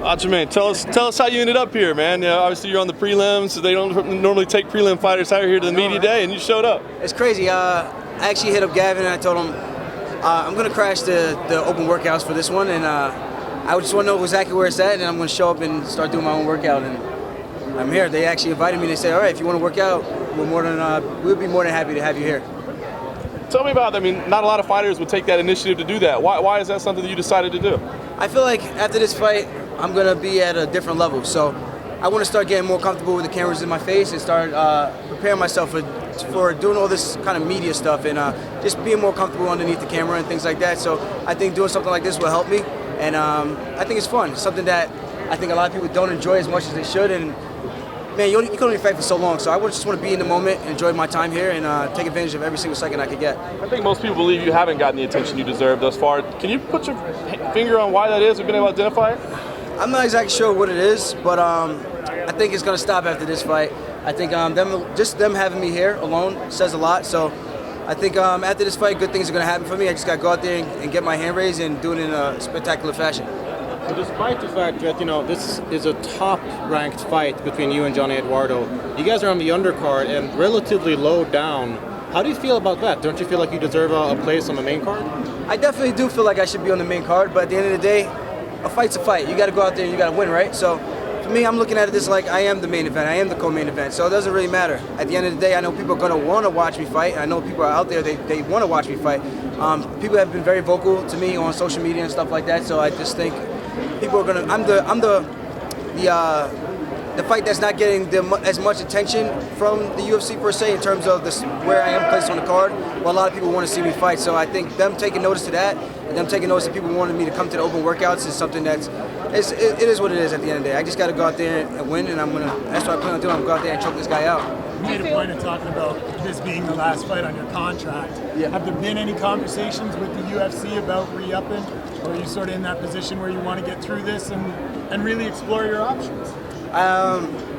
Aljamain, tell us how you ended up here, man. Obviously you're on the prelims, so they don't normally take prelim fighters out here to the media day, and you showed up. It's crazy. I actually hit up Gavin and I told him I'm going to crash the open workouts for this one, and I just want to know exactly where it's at, and I'm going to show up and start doing my own workout. And I'm here. They actually invited me. They said, all right, if you want to work out, we'll be more than happy to have you here. Tell me about, not a lot of fighters would take that initiative to do that. Why is that something that you decided to do? I feel like after this fight, I'm going to be at a different level. So I want to start getting more comfortable with the cameras in my face and start preparing myself for doing all this kind of media stuff and just being more comfortable underneath the camera and things like that. So I think doing something like this will help me. And I think it's fun. It's something that I think a lot of people don't enjoy as much as they should. And man, you can only fight for so long, so I just want to be in the moment, enjoy my time here, and take advantage of every single second I could get. I think most people believe you haven't gotten the attention you deserve thus far. Can you put your finger on why that is? Have you been able to identify it? I'm not exactly sure what it is, but I think it's going to stop after this fight. I think them having me here alone says a lot, so I think after this fight, good things are going to happen for me. I just got to go out there and get my hand raised and do it in a spectacular fashion. So despite the fact that, this is a top-ranked fight between you and Johnny Eduardo, you guys are on the undercard and relatively low down. How do you feel about that? Don't you feel like you deserve a place on the main card? I definitely do feel like I should be on the main card, but at the end of the day, a fight's a fight. You got to go out there and you got to win, right? So for me, I'm looking at this like I am the main event. I am the co-main event, so it doesn't really matter. At the end of the day, I know people are going to want to watch me fight. I know people are out there, they want to watch me fight. People have been very vocal to me on social media and stuff like that, so I just think people are gonna. I'm the fight that's not getting as much attention from the UFC per se in terms of where I am placed on the card. Well, a lot of people want to see me fight, so I think them taking notice to that and them taking notice that people wanted me to come to the open workouts is something it is what it is at the end of the day. I just got to go out there and win, and that's what I plan on doing. I'm going to go out there and choke this guy out. You made a point of talking about this being the last fight on your contract. Yeah. Have there been any conversations with the UFC about re-upping? Or are you sort of in that position where you want to get through this and really explore your options?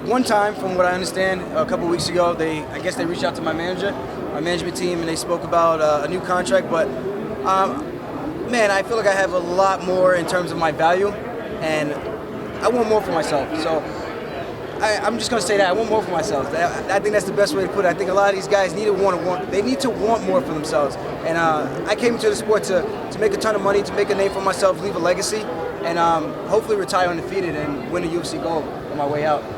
One time, from what I understand, a couple weeks ago, I guess they reached out to my management team, and they spoke about a new contract. But man, I feel like I have a lot more in terms of my value, and I want more for myself. So I'm just going to say that I want more for myself. I think that's the best way to put it. I think a lot of these guys need to want more for themselves. And I came into the sport to make a ton of money, to make a name for myself, leave a legacy, and hopefully retire undefeated and win a UFC gold on my way out. Do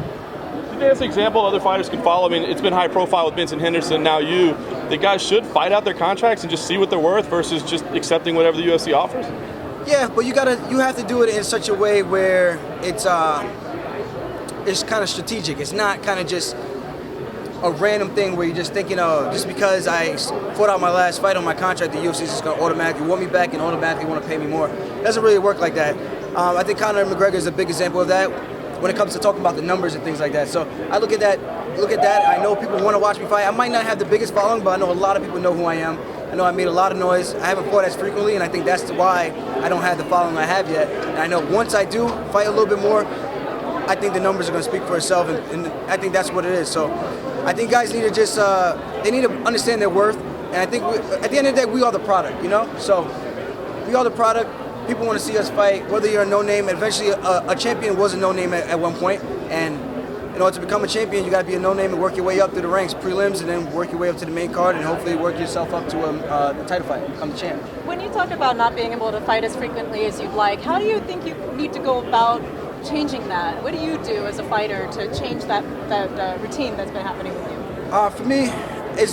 you think that's an example other fighters can follow? It's been high profile with Vincent Henderson, now you. The guys should fight out their contracts and just see what they're worth versus just accepting whatever the UFC offers? Yeah, but you have to do it in such a way where it's kind of strategic. It's not kind of just a random thing where you're just thinking, oh, just because I fought out my last fight on my contract, the UFC is just going to automatically want me back and automatically want to pay me more. It doesn't really work like that. I think Conor McGregor is a big example of that when it comes to talking about the numbers and things like that. So I look at that. I know people want to watch me fight. I might not have the biggest following, but I know a lot of people know who I am. I know I made a lot of noise. I haven't fought as frequently, and I think that's why I don't have the following I have yet. And I know once I do fight a little bit more, I think the numbers are going to speak for itself, and I think that's what it is. So I think guys need to just they need to understand their worth, and I think at the end of the day, we are the product, So we are the product. People want to see us fight, whether you're a no-name. Eventually, a champion was a no-name at one point, and in order to become a champion, you got to be a no-name and work your way up through the ranks, prelims, and then work your way up to the main card, and hopefully work yourself up to a title fight, become the champ. When you talk about not being able to fight as frequently as you'd like, how do you think you need to go about changing that? What do you do as a fighter to change that routine that's been happening with you? For me,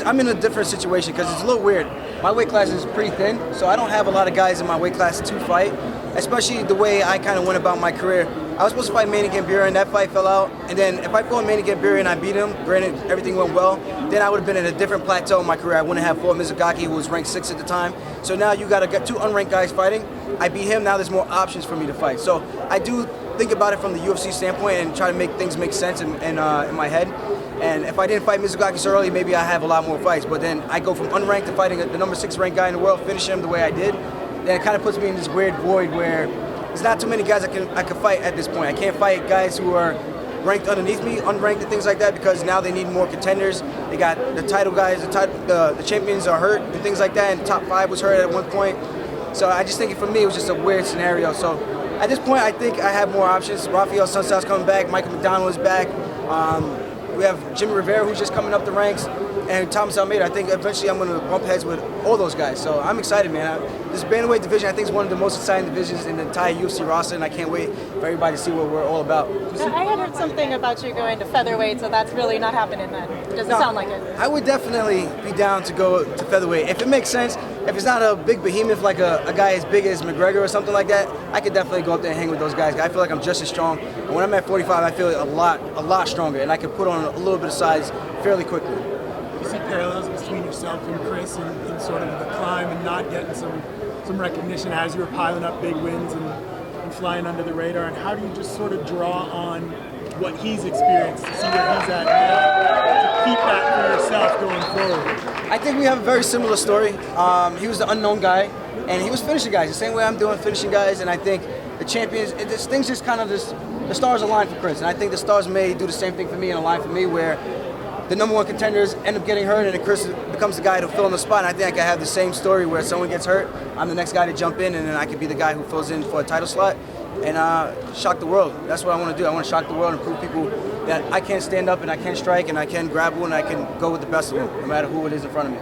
I'm in a different situation because it's a little weird. My weight class is pretty thin, so I don't have a lot of guys in my weight class to fight, especially the way I kind of went about my career. I was supposed to fight Manny Gambier, and that fight fell out. And then if I fought Manny Gambier and I beat him, granted everything went well, then I would have been in a different plateau in my career. I wouldn't have fought Mizugaki, who was ranked 6th at the time. So now you got to get two unranked guys fighting. I beat him, now there's more options for me to fight. So I do think about it from the UFC standpoint and try to make things make sense in my head. And if I didn't fight Mizugaki so early, maybe I have a lot more fights. But then I go from unranked to fighting the number 6 ranked guy in the world, finish him the way I did. Then it kind of puts me in this weird void where there's not too many guys I can fight at this point. I can't fight guys who are ranked underneath me, unranked and things like that, because now they need more contenders. They got the title guys, the champions are hurt and things like that, and the top 5 was hurt at one point. So I just think for me it was just a weird scenario. So At this point, I think I have more options. Rafael Sunsal's coming back. Michael McDonald is back. We have Jimmy Rivera, who's just coming up the ranks, and Thomas Almeida. I think eventually I'm going to bump heads with all those guys. So I'm excited, man. This bantamweight division, I think, is one of the most exciting divisions in the entire UFC roster, and I can't wait for everybody to see what we're all about. I had heard something about you going to featherweight, so that's really not happening then. Doesn't sound like it. I would definitely be down to go to featherweight. If it makes sense, if it's not a big behemoth like a guy as big as McGregor or something like that, I could definitely go up there and hang with those guys. I feel like I'm just as strong. And when I'm at 45, I feel a lot stronger, and I can put on a little bit of size fairly quickly. You see parallels between yourself and Chris in sort of the climb and not getting some recognition as you were piling up big wins and flying under the radar, and how do you just sort of draw on what he's experienced to see where he's at now to keep that for yourself going forward? I think we have a very similar story. He was the unknown guy, and he was finishing guys the same way I'm doing, finishing guys. And I think the champions, things just kind of the stars align for Chris, and I think the stars may do the same thing for me and align for me, where the number one contenders end up getting hurt, and then Chris becomes the guy to fill in the spot. And I think I can have the same story where someone gets hurt, I'm the next guy to jump in, and then I could be the guy who fills in for a title slot and shock the world. That's what I want to do. I want to shock the world and prove people that I can stand up and I can strike and I can grapple and I can go with the best of them, no matter who it is in front of me.